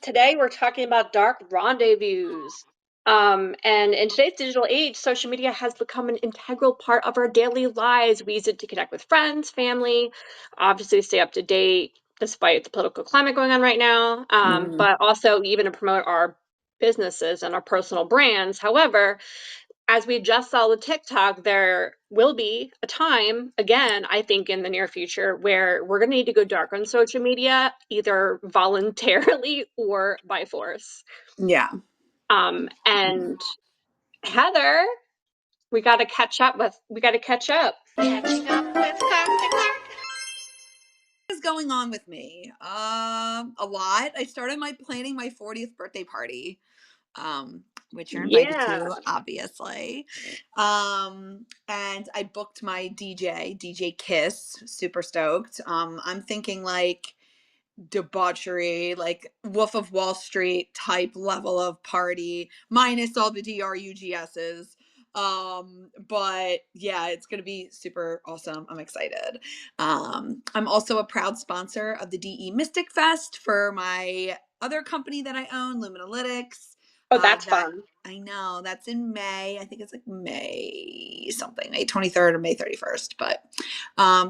Today we're talking about dark rendezvous. And in today's digital age, social media has become an integral part of our daily lives. We use it to connect with friends, family, obviously stay up to date despite the political climate going on right now, Mm, but also even to promote our businesses and our personal brands. However, as we just saw with TikTok, there will be a time, again, I think in the near future, where we're going to need to go dark on social media, either voluntarily or by force. yeah. And Heather, we got to catch up. Catching up with Clark. What is going on with me? A lot. I started planning my 40th birthday party, which you're invited Yeah. to, obviously. And I booked my DJ Kiss. Super stoked. I'm thinking like debauchery, like Wolf of Wall Street type level of party, minus all the DRUGSs. But yeah, it's gonna be super awesome. I'm excited. I'm also a proud sponsor of the DE Mystic Fest for my other company that I own, Luminalytics. Oh, that's That fun. I know that's in May. I think it's like May something, May 23rd or May 31st. But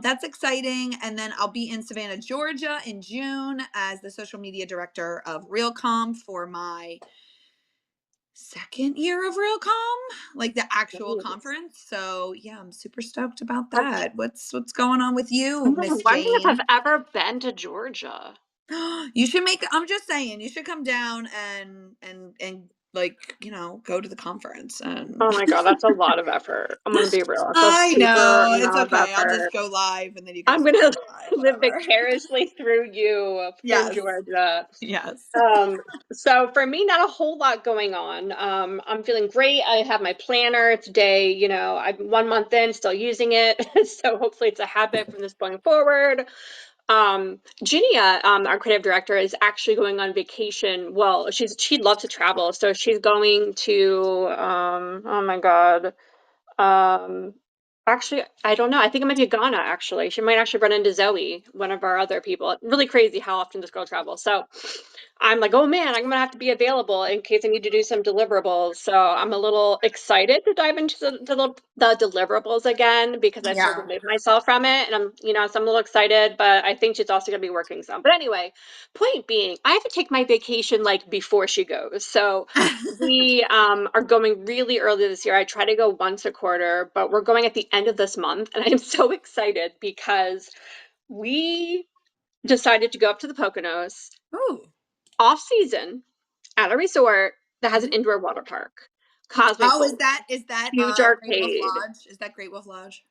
that's exciting. And then I'll be in Savannah, Georgia in June as the social media director of RealCom for my second year of RealCom, like the actual Nice. conference. So yeah, I'm super stoked about That's, that. What's going on with you, I'm Miss wondering if I've Jane? ever been to Georgia. You should make I'm just saying, you should come down and like, go to the conference and Oh my God, that's a lot of effort. I'm gonna be real. It's a I super know, it's amount of okay. I'll just effort. go live and then you can I'm just gonna listen live, live whatever. vicariously through you from Yes. Georgia. Yes. Um, so for me, not a whole lot going on. I'm feeling great. I have my planner today. I'm 1 month in, still using it. So hopefully it's a habit from this point forward. Ginia, our creative director, is actually going on vacation. Well, she'd love to travel, so she's going to oh my God. Um, Actually, I don't know. I think it might be Ghana, actually. She might actually run into Zoe, one of our other people. Really crazy how often this girl travels. So I'm like, oh man, I'm gonna have to be available in case I need to do some deliverables. So I'm a little excited to dive into the deliverables again because I sort of Yeah. removed myself from it. And so I'm a little excited, but I think she's also gonna be working some. But anyway, point being, I have to take my vacation like before she goes. So we are going really early this year. I try to go once a quarter, but we're going at the end of this month, and I'm so excited because we decided to go up to the Poconos Ooh. off season at a resort that has an Mhm. indoor water park, cosmic Oh, pool, is that huge Great Wolf arcade. Lodge? Is that Great Wolf Lodge?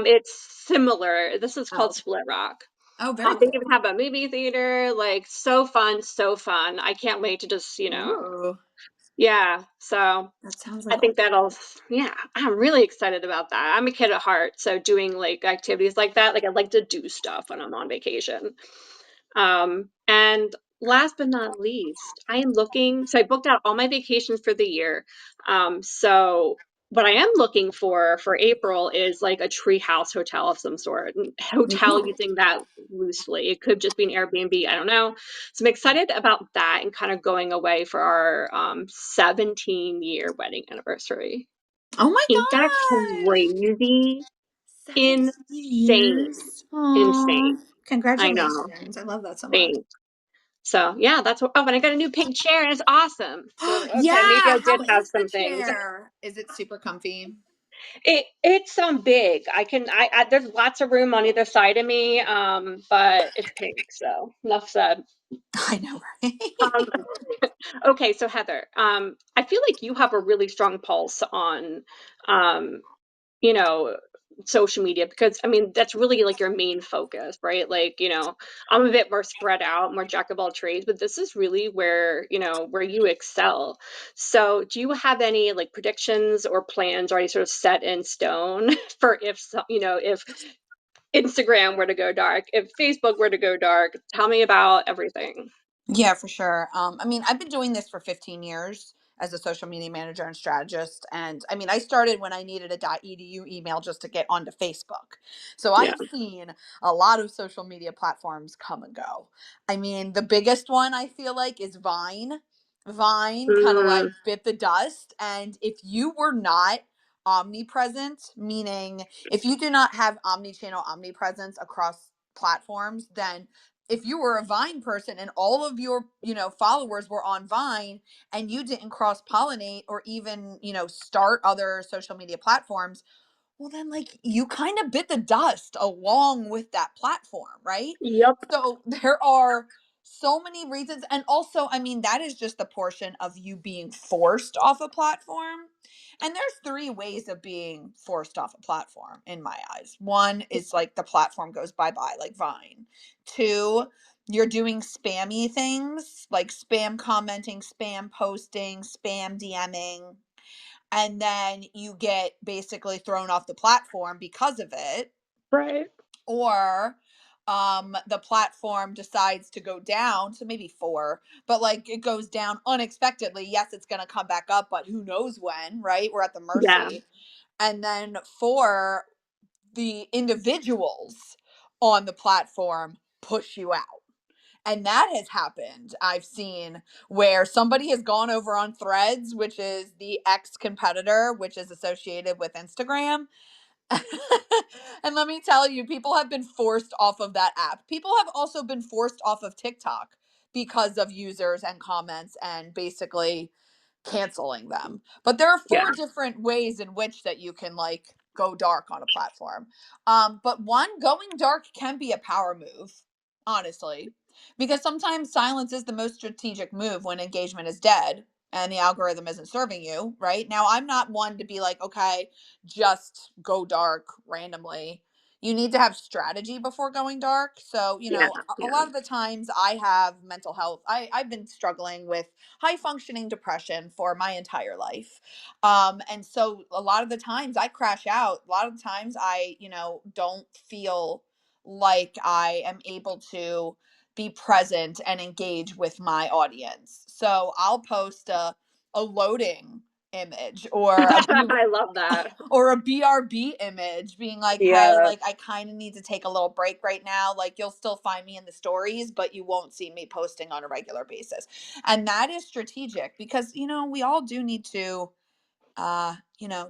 It's similar. This is Oh. called Split Rock. Oh, very They even cool. have a movie theater. Like so fun, so fun. I can't wait to just Ooh. yeah. So That sounds I like think yeah, I'm really excited about that. I'm a kid at heart, so doing like activities like that, like I like to do stuff when I'm on vacation. And last but not least, so I booked out all my vacations for the year. So what I am looking for April is like a tree house hotel of some sort. And hotel Ooh. using that loosely. It could just be an Airbnb, I don't know. So I'm excited about that and kind of going away for our 17-year wedding anniversary. Oh my Ain't that gosh. crazy? 17 Insane. years. Aw. Insane. I know. Congratulations. I love that so much. Thanks. So yeah, that's what. Oh, and I got a new pink chair, and it's awesome. So okay, maybe Yeah. I did How have is the some things. chair? Is it super comfy? It's big. There's lots of room on either side of me. But it's pink, so enough said. I know, right? Um, okay, so Heather, I feel like you have a really strong pulse on, um, you know, social media because I mean that's really like your main focus, right? Like, I'm a bit more spread out, more jack of all trades, but this is really where you excel. So, do you have any like predictions or plans already sort of set in stone for if Instagram were to go dark, if Facebook were to go dark? Tell me about everything. Yeah, for sure. I mean, I've been doing this for 15 years as a social media manager and strategist. And I mean, I started when I needed a .edu email just to get onto Facebook. So I Yeah. have seen a lot of social media platforms come and go. I mean, the biggest one I feel like is Vine. Vine kind of like Mm, bit the dust. And if you were not omnipresent, meaning if you do not have omni-channel omnipresence across platforms, then if you were a Vine person and all of your, followers were on Vine and you didn't cross pollinate or even, start other social media platforms, well, then, like, you kind of bit the dust along with that platform, right? yep. So there are so many reasons. And also, I mean, that is just the portion of you being forced off a platform. And there's three ways of being forced off a platform in my eyes. One is like the platform goes bye bye, like Vine. Two, you're doing spammy things like spam commenting, spam posting, spam DMing, and then you get basically thrown off the platform because of it. Right. Or the platform decides to go down, so maybe four, but like it goes down unexpectedly. Yes, it's going to come back up, but who knows when, right? We're at the Yeah. mercy. And then four, the individuals on the platform push you out. And that has happened. I've seen where somebody has gone over on Threads, which is the ex competitor, which is associated with Instagram. And let me tell you, people have been forced off of that app. People have also been forced off of TikTok because of users and comments and basically canceling them. But there are Yeah. four different ways in which that you can like go dark on a platform. But one, going dark can be a power move, honestly, because sometimes silence is the most strategic move when engagement is dead and the algorithm isn't serving you, right? Now, I'm not one to be like, okay, just go dark randomly. You need to have strategy before going dark. So, Yeah. a Yeah. lot of the times I have mental health. I've been struggling with high functioning depression for my entire life. And so a lot of the times I crash out. A lot of the times I, don't feel like I am able to be present and engage with my audience. So I'll post a loading image or a I love that. or a BRB image being like, hey, Yeah. like I kind of need to take a little break right now. Like you'll still find me in the stories, but you won't see me posting on a regular basis. And that is strategic because, we all do need to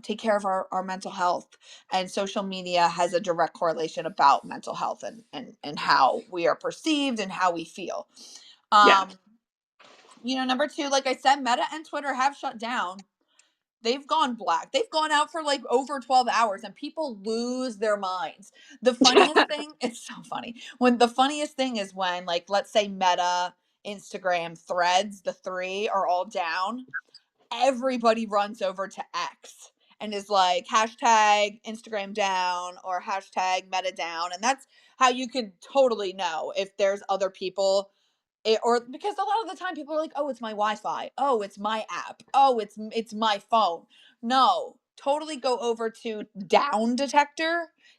take care of our mental health, and social media has a direct correlation about mental health and how we are perceived and how we feel. Yeah. Um, number two, like I said, Meta and Twitter have shut down. They've gone black. They've gone out for like over 12 hours and people lose their minds. The funniest thing, it's so funny. When the funniest thing is when, like, let's say Meta, Instagram, Threads, the three are all down, everybody runs over to X and is like hashtag Instagram down or hashtag Meta down. And that's how you can totally know if there's other people or because a lot of the time people are like, oh, it's my Wi-Fi, oh, it's my app, oh, it's my phone. No, totally go over to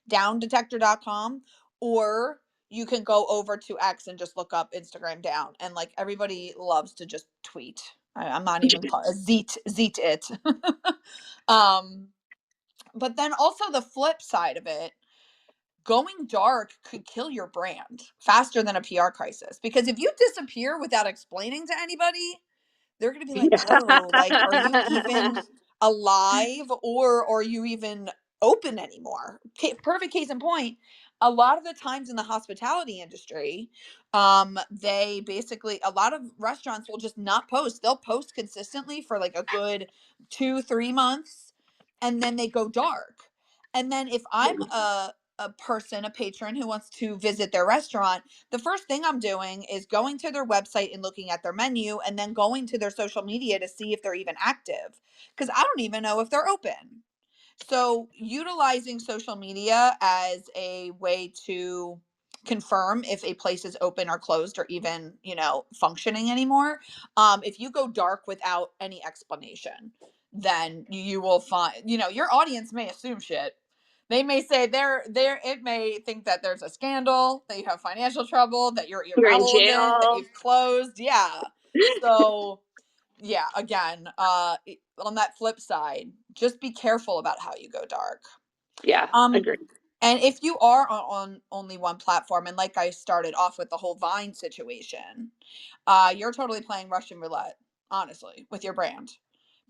downdetector.com, or you can go over to X and just look up Instagram down, and like everybody loves to just tweet. I'm not even call zeet it. um but then also the flip side of it, going dark could kill your brand faster than a PR crisis. Because if you disappear without explaining to anybody, they're going to be like, oh, like, are you even alive or are you even open anymore? Perfect case in point. A lot of the times in the hospitality industry, they basically, a lot of restaurants will just not post. They'll post consistently for like a good 2-3 months and then they go dark. And then if I'm a person, a patron who wants to visit their restaurant, the first thing I'm doing is going to their website and looking at their menu and then going to their social media to see if they're even active because I don't even know if they're open. So, utilizing social media as a way to confirm if a place is open or closed or even, functioning anymore. If you go dark without any explanation, then you will find, your audience may assume shit. They may say it may think that there's a scandal, that you have financial trouble, that you're You're in irrelevant, that jail. you've closed. Yeah. So yeah, again, on that flip side, just be careful about how you go dark. Yeah, Um, agreed. and if you are on only one platform, and like I started off with the whole Vine situation, you're totally playing Russian roulette, honestly, with your brand.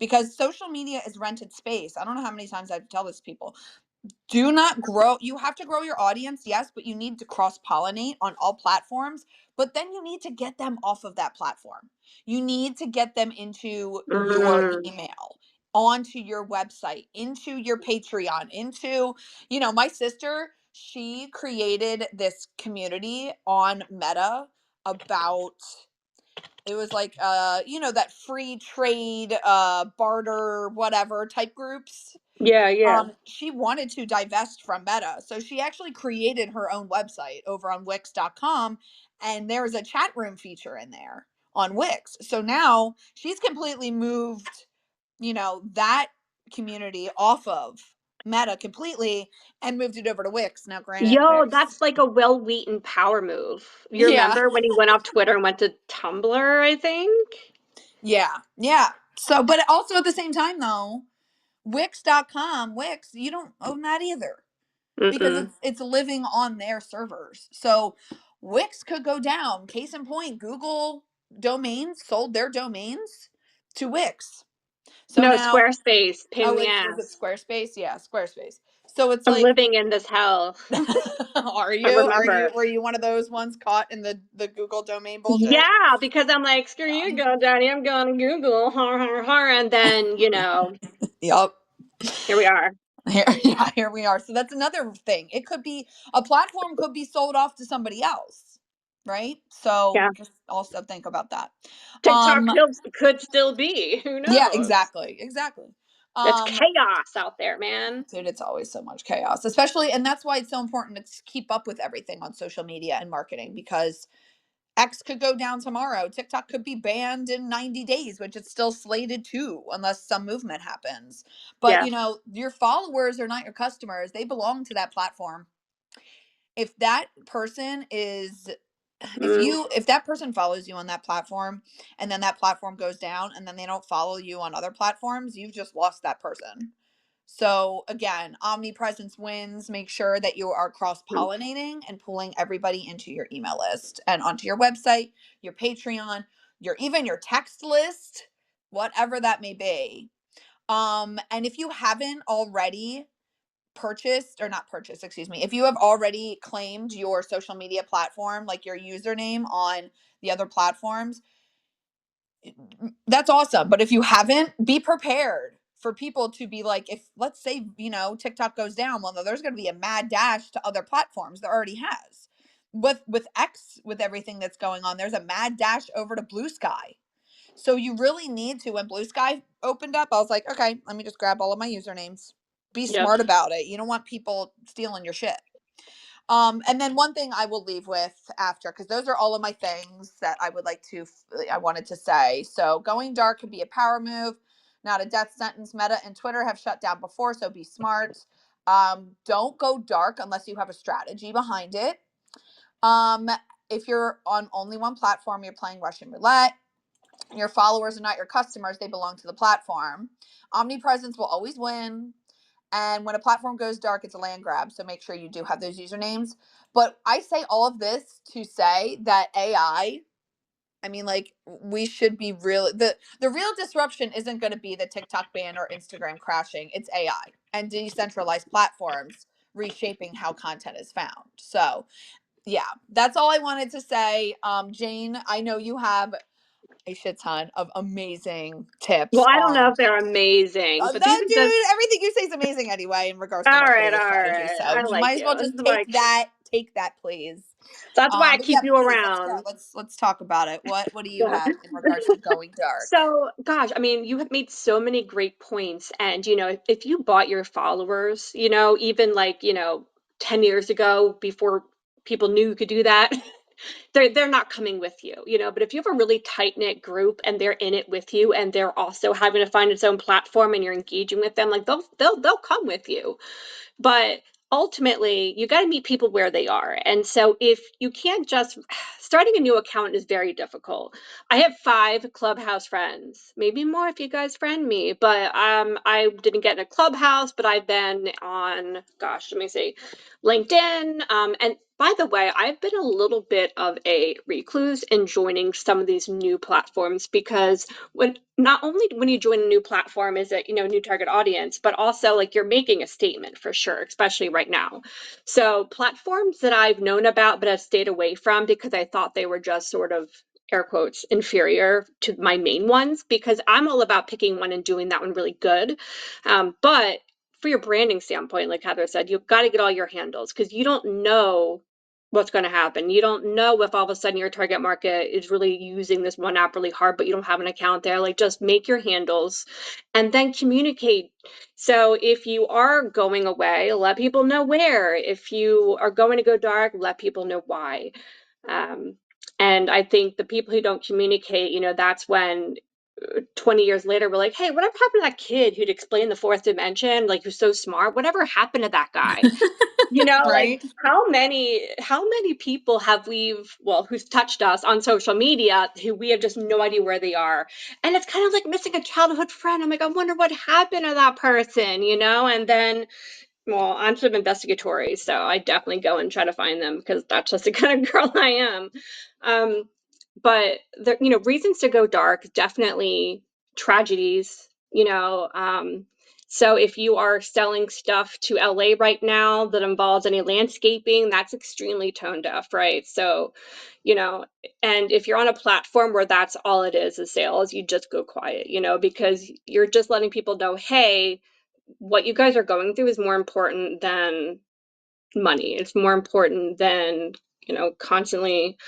Because social media is rented space. I don't know how many times I have to tell this to people. Do not grow. You have to grow your audience, yes, but you need to cross pollinate on all platforms. But then you need to get them off of that platform. You need to get them into your Mm. email, onto your website, into your Patreon, into, my sister, she created this community on Meta about, it was like, that free trade, barter, whatever type groups. Yeah, yeah. She wanted to divest from Meta. So she actually created her own website over on Wix.com. And there was a chat room feature in there on Wix. So now she's completely moved, that community off of Meta completely and moved it over to Wix. Now, granted, Yo, Wix. that's like a Will Wheaton power move. You Yeah. remember when he went off Twitter and went to Tumblr, I think? Yeah. Yeah. So, but also at the same time, though, Wix.com, Wix, you don't own that either, because Mm-mm. it's living on their servers. So Wix could go down. Case in point, Google domains sold their domains to Wix. So No, now, Squarespace, pain in oh, the was it ass. Squarespace? Yeah, Squarespace. So it's I'm like, living in this hell. are I you? remember. Were you one of those ones caught in the Google domain bullshit? Yeah, because I'm like, screw you, Yeah. GoDaddy. I'm going to Google. Har, har, har. And then, Yep. here we are. Here, yeah, here we are. So that's another thing. It could be, a platform could be sold off to somebody else, right? So Yeah. just also think about that. TikTok Um, could still be. Who yeah, knows? exactly. It's Um, chaos out there, man. dude, it's always so much chaos, especially, and that's why it's so important to keep up with everything on social media and marketing, because X could go down tomorrow. TikTok could be banned in 90 days, which it's still slated to, unless some movement happens. But, Yeah. your followers are not your customers. They belong to that platform. If that person is Mm, if that person follows you on that platform, and then that platform goes down, and then they don't follow you on other platforms, you've just lost that person. So again, omnipresence wins. Make sure that you are cross mm. pollinating and pulling everybody into your email list and onto your website, your Patreon, even your text list, whatever that may be. And if you haven't already purchased, or not purchased, excuse me, if you have already claimed your social media platform, like your username on the other platforms, that's awesome. But if you haven't, be prepared for people to be like, if, let's say, TikTok goes down, well, there's going to be a mad dash to other platforms. There already has. With X, with everything that's going on, there's a mad dash over to Blue Sky. So you really need to, when Blue Sky opened up, I was like, okay, let me just grab all of my usernames. Be Yep. smart about it. You don't want people stealing your shit. And then one thing I will leave with after, because those are all of my things that I wanted to say. So going dark could be a power move, not a death sentence. Meta and Twitter have shut down before, so be smart. Don't go dark unless you have a strategy behind it. Um, if you're on only one platform, you're playing Russian roulette. Your followers are not your customers, they belong to the platform. Omnipresence will always win. And when a platform goes dark, it's a land grab. So make sure you do have those usernames. But I say all of this to say that I mean, like, we should be real. The real disruption isn't going to be the TikTok ban or Instagram crashing. It's AI and decentralized platforms reshaping how content is found. So yeah, that's all I wanted to say. Jane, I know you have a shit ton of amazing tips Well, I don't know on. if they're amazing, but these That are just dude, everything you say is amazing anyway in regards to all right, marketing all and strategy. right. So I you like might as you. well This just is why take that, please. that's why I But yeah, keep you please, let's go. around. Let's talk about it. What do you have in regards to going dark? So, gosh, I mean, you have made so many great points. And, if you bought your followers, even like, 10 years ago before people knew you could do that, they're not coming with you, but if you have a really tight-knit group and they're in it with you and they're also having to find its own platform and you're engaging with them, like they'll come with you. But ultimately you got to meet people where they are. And so if you can't just starting a new account is very difficult. I have 5 Clubhouse friends, maybe more if you guys friend me, but I didn't get in a Clubhouse, but I've been on, gosh, let me see, LinkedIn. And by the way, I've been a little bit of a recluse in joining some of these new platforms because when not only when you join a new platform is it, new target audience, but also like you're making a statement for sure, especially right now. So platforms that I've known about but have stayed away from because I thought they were just sort of air quotes inferior to my main ones, because I'm all about picking one and doing that one really good. But for your branding standpoint, like Heather said, you've got to get all your handles because you don't know what's going to happen. You don't know if all of a sudden your target market is really using this one app really hard, but you don't have an account there. Like, just make your handles and then communicate. So if you are going away, let people know where. If you are going to go dark, let people know why. Um, and I think the people who don't communicate, that's when 20 years later we're like, hey, whatever happened to that kid who'd explain the fourth dimension, like who's so smart? Whatever happened to that guy? Like Right? how many people have who's touched us on social media who we have just no idea where they are. And it's kind of like missing a childhood friend. I'm like, I wonder what happened to that person, and then, well, I'm sort of investigatory, so I definitely go and try to find them because that's just the kind of girl I am. Um, but reasons to go dark, definitely tragedies, so if you are selling stuff to LA right now that involves any landscaping, that's extremely tone deaf, right? So, you know, and if you're on a platform where that's all it is sales, you just go quiet, because you're just letting people know, hey, what you guys are going through is more important than money. It's more important than, constantly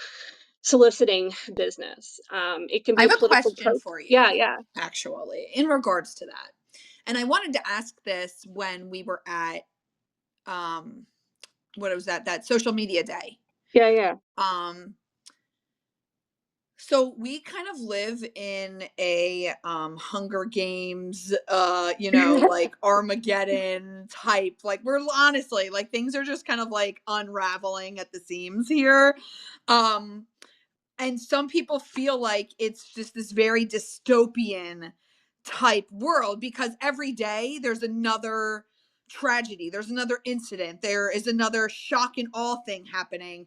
soliciting business. It can I be a have a political question post. for you, Yeah, yeah. actually, in regards to that. And I wanted to ask this when we were at um what was that social media day. Yeah, yeah. Um So we kind of live in a Hunger Games, like Armageddon type. Like, we're honestly like, things are just kind of like unraveling at the seams here. Um and some people feel like it's just this very dystopian type world because every day there's another tragedy, there's another incident, there is another shock and awe thing happening.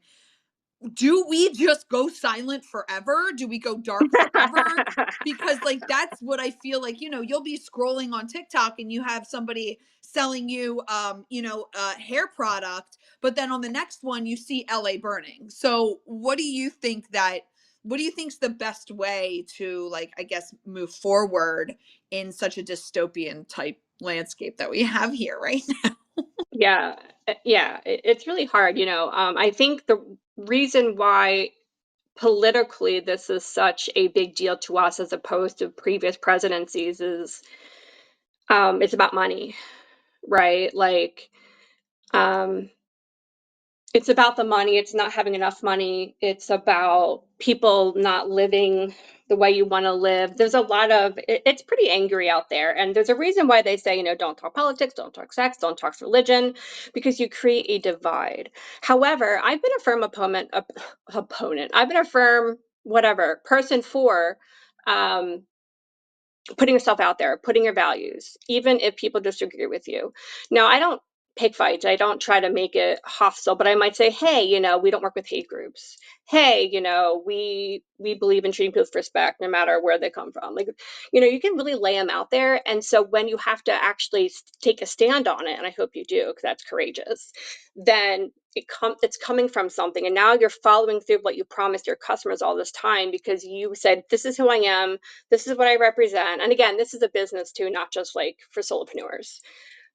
Do we just go silent forever? Do we go dark forever? Because like that's what I feel like, you'll be scrolling on TikTok and you have somebody selling you hair product, but then on the next one you see LA burning. So what do you think's the best way to, like, I guess, move forward in such a dystopian type landscape that we have here right now? Yeah, yeah, it's really hard, I think the reason why politically this is such a big deal to us as opposed to previous presidencies is it's about money, right? Like, um it's about the money, it's not having enough money, it's about people not living the way you wanna live. There's a lot of it's pretty angry out there, and there's a reason why they say, don't talk politics, don't talk sex, don't talk religion, because you create a divide. However, I've been a firm opponent. I've been a firm whatever, person for, um, putting yourself out there, putting your values, even if people disagree with you. Now, I don't pick fights. I don't try to make it hostile, but I might say, hey, we don't work with hate groups. Hey, we believe in treating people with respect, no matter where they come from. Like, you can really lay them out there. And so when you have to actually take a stand on it, and I hope you do, because that's courageous, then it's coming from something. And now you're following through what you promised your customers all this time because you said, this is who I am, this is what I represent. And again, this is a business too, not just like for solopreneurs.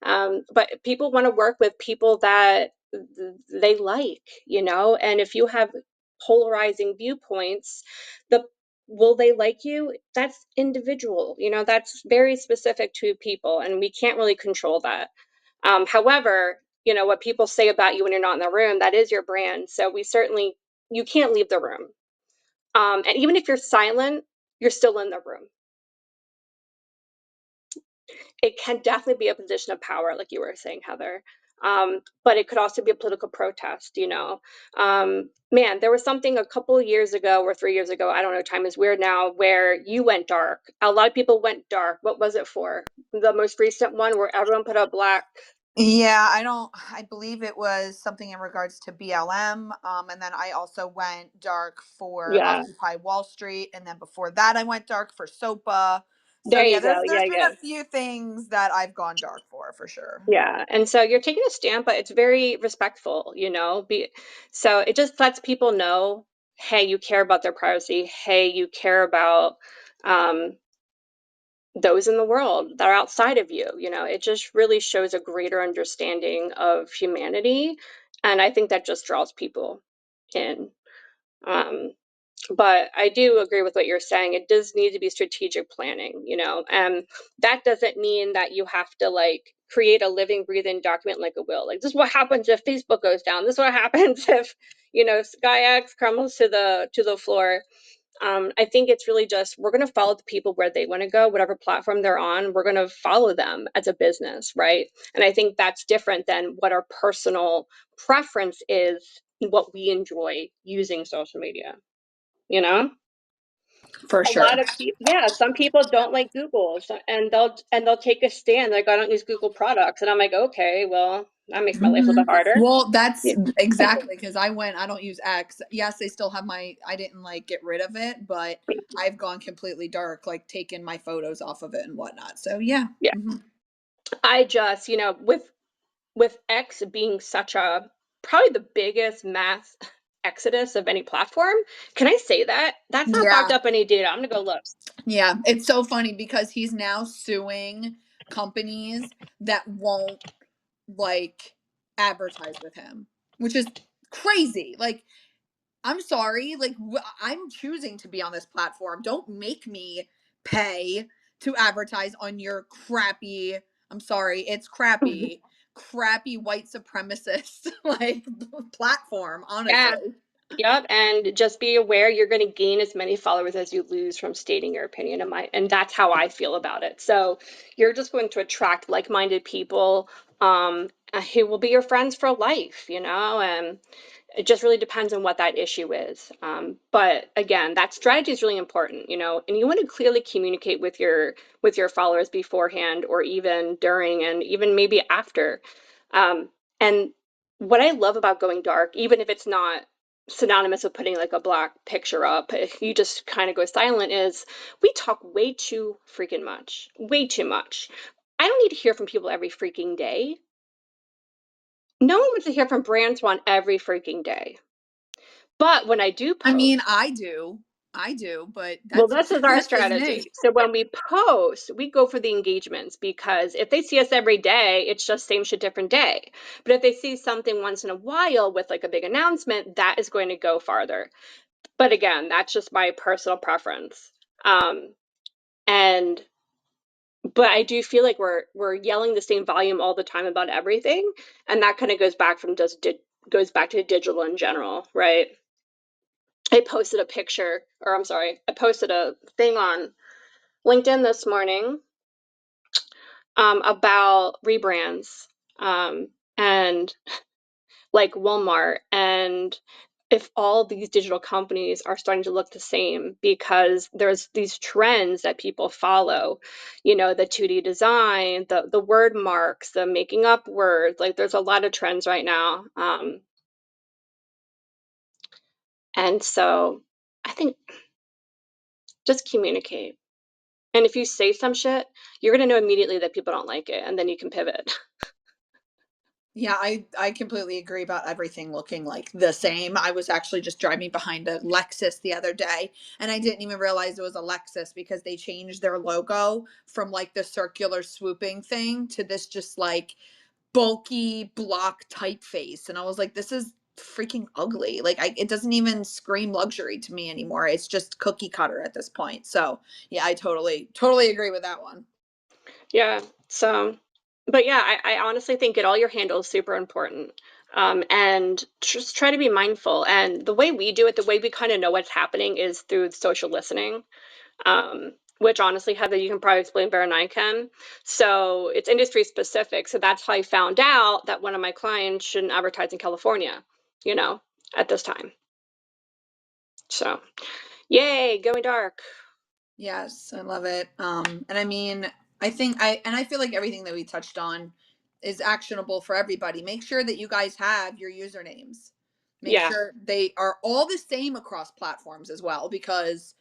But people want to work with people that they like, and if you have polarizing viewpoints, the will they like you? That's individual, that's very specific to people, and we can't really control that. However, what people say about you when you're not in the room, that is your brand. So you can't leave the room. And even if you're silent, you're still in the room. It can definitely be a position of power, like you were saying, Heather. But it could also be a political protest, you know. Man, there was something a couple of years ago or 3 years ago, I don't know, time is weird now, where you went dark. A lot of people went dark. What was it for? The most recent one where everyone put up black. Yeah, I believe it was something in regards to BLM. And then I also went dark for Yeah, Occupy Wall Street. And then before that, I went dark for SOPA. So there yeah, you go. there's Yeah, been yeah. a few things that I've gone dark for sure. Yeah, and so you're taking a stand, but it's very respectful, you know. So it just lets people know, hey, you care about their privacy. Hey, you care about um, those in the world that are outside of you. You know, it just really shows a greater understanding of humanity, and I think that just draws people in. Um, but I do agree with what you're saying. It does need to be strategic planning, you know, and that doesn't mean that you have to like create a living, breathing document like a will. Like this is what happens if Facebook goes down. This is what happens if, you know, Sky X crumbles to the floor. I think it's really just we're going to follow the people where they want to go, whatever platform they're on. We're going to follow them as a business, right? And I think that's different than what our personal preference is, what we enjoy using social media. You know, For a sure. lot of people, yeah, some people don't like Google, and they'll take a stand like I don't use Google products, and I'm like, okay, well, that makes my life a little bit harder. Well, that's Yeah, exactly because I don't use X. Yes, they still have I didn't like get rid of it, but I've gone completely dark, like taken my photos off of it and whatnot. So yeah. yeah. Mhm. I just, you know, with X being such a probably the biggest mass exodus of any platform. Can I say that? That's not backed Yeah. up any data. I'm gonna go look. Yeah. It's so funny because he's now suing companies that won't like advertise with him, which is crazy. Like, I'm sorry, like I'm choosing to be on this platform. Don't make me pay to advertise on your crappy, I'm sorry, it's crappy white supremacist like platform, Yeah. honestly. Yep, and just be aware you're going to gain as many followers as you lose from stating your opinion. And that's how I feel about it. So you're just going to attract like-minded people who will be your friends for life, you know, and it just really depends on what that issue is. But again, that strategy is really important, you know, and you want to clearly communicate with your followers beforehand or even during and even maybe after. And what I love about going dark, even if it's not synonymous with putting like a black picture up, if you just kind of go silent, is we talk way too freaking much, way too much. I don't need to hear from people every freaking day. No one wants to hear from BrandSwan every freaking day. But when I do I mean, post, I do, but well, that's this is our that's just me. strategy. So when we post, we go for the engagements because if they see us every day, it's just same shit, different day. But if they see something once in a while with like a big announcement, that is going to go farther. But again, that's just my personal preference. Um, and but I do feel like we're yelling the same volume all the time about everything, and that kind of goes back from goes back to digital in general, right? I posted a picture, or I'm sorry, I posted a thing on LinkedIn this morning about rebrands and like Walmart and if all these digital companies are starting to look the same because there's these trends that people follow, you know, the 2D design, the word marks, the making up words, like there's a lot of trends right now. And so I think just communicate. And if you say some shit, you're gonna know immediately that people don't like it, and then you can pivot. Yeah, I completely agree about everything looking like the same. I was actually just driving behind a Lexus the other day and I didn't even realize it was a Lexus because they changed their logo from like the circular swooping thing to this just like bulky block typeface and I was like this is freaking ugly. Like it doesn't even scream luxury to me anymore. It's just cookie cutter at this point. So, yeah, I totally agree with that one. Yeah. So, but yeah, I honestly think get all your handles super important. And just try to be mindful. And the way we do it, the way we kind of know what's happening is through social listening. Um, which honestly, Heather, you can probably explain better than I can. So it's industry specific. So that's how I found out that one of my clients shouldn't advertise in California, you know, at this time. So, yay, going dark. Yes, I love it. And I mean, I feel like everything that we touched on is actionable for everybody. Make sure that you guys have your usernames. Make Yeah. sure they are all the same across platforms as well, because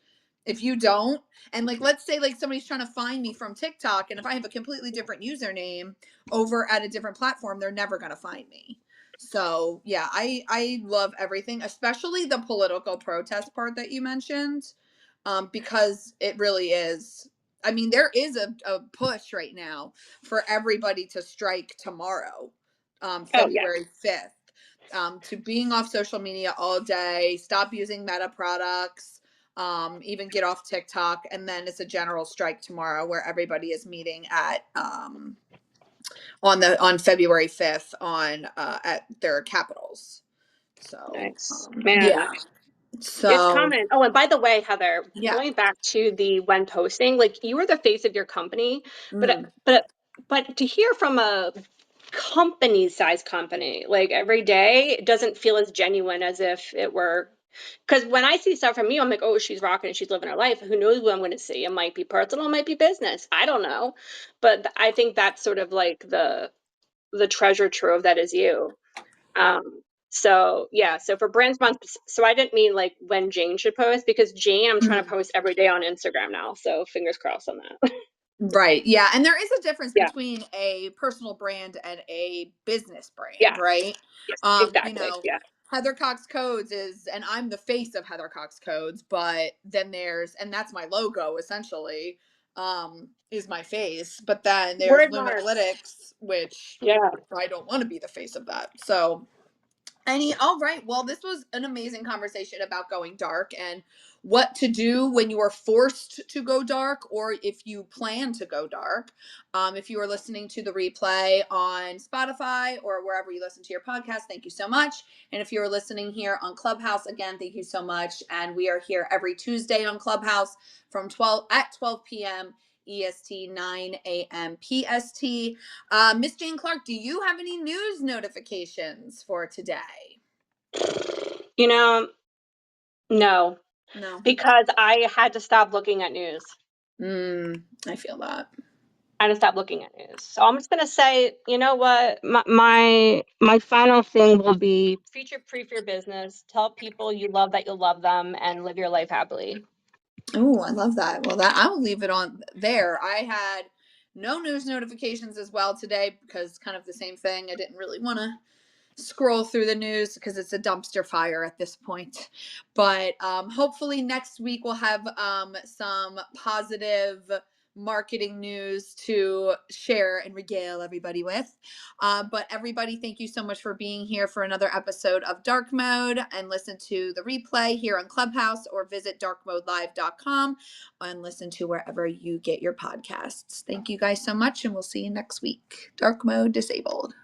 if you don't, and like let's say like somebody's trying to find me from TikTok, and if I have a completely different username over at a different platform, they're never going to find me. So yeah, I love everything, especially the political protest part that you mentioned, because it really is. I mean, there is a push right now for everybody to strike tomorrow, Oh, yeah. February 5th, to being off social media all day, stop using Meta products, even get off TikTok, and then it's a general strike tomorrow where everybody is meeting at on February 5th on at their capitals. So Nice. yeah. Man. It's So common. Oh, and by the way, Heather, yeah. going back to the when posting, like you are the face of your company, but Mm, but but to hear from a company size company like every day, it doesn't feel as genuine as if it were. Because when I see stuff from you, I'm like, oh, she's rocking and she's living her life. Who knows what I'm going to see? It might be personal, it might be business. I don't know, but I think that's sort of like the treasure trove that is you. So yeah, so for BrandSwan, so I didn't mean like when Jane should post, because Jane, I'm trying to mhm. post every day on Instagram now. So fingers crossed on that. Right. Yeah. And there is a difference Yeah, between a personal brand and a business brand, yeah, right? yes, You exactly. know, Yeah, Heather Cox Codes is, and I'm the face of Heather Cox Codes, but then there's, and that's my logo essentially, is my face. But then there's word marks. Luminalytics, which Yeah. I don't want to be the face of that. So all right. Well, this was an amazing conversation about going dark and what to do when you are forced to go dark, or if you plan to go dark. If you are listening to the replay on Spotify or wherever you listen to your podcast, thank you so much. And if you're listening here on Clubhouse, again, thank you so much. And we are here every Tuesday on Clubhouse from 12 p.m. EST, 9 a.m. PST. Miss Jane Clark, do you have any news notifications for today? You know, no, No. because I had to stop looking at news. I feel that. I had to stop looking at news. So I'm just gonna say, you know what? My final thing will be future proof your business. Tell people you love that you love them and live your life happily. Oh, I love that. Well, that I will leave it on there. I had no news notifications as well today because kind of the same thing. I didn't really want to scroll through the news because it's a dumpster fire at this point. But hopefully next week we'll have some positive marketing news to share and regale everybody with. But everybody, thank you so much for being here for another episode of Dark Mode, and listen to the replay here on Clubhouse or visit darkmodelive.com and listen to wherever you get your podcasts. Thank you guys so much, and we'll see you next week. Dark Mode disabled.